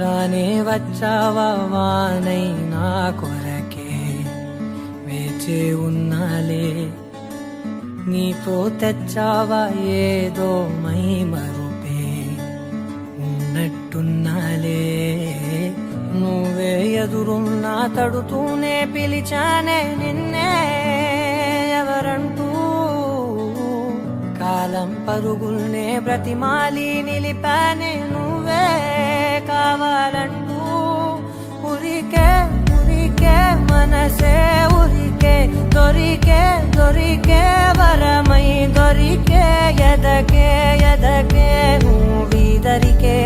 రానే వచ్చావా వానై నా కొరకే వేచి ఉన్నాలే, నీతో తెచ్చావా ఏదో మై మరుపే ఉన్నట్టున్నాలే. నువ్వే ఎదురున్నా తడుతూనే పిలిచానే నిన్నే ఎవరంటూ, కాలం పరుగుల్నే బ్రతిమాలి నిలిపానే నువ్వే కావాలంటూ. ఉరికే ఉరికే మనసే ఉరికే, దొరికే దొరికే వరమై దొరికే, ఎదకే ఎదకే నువ్వీదరికే.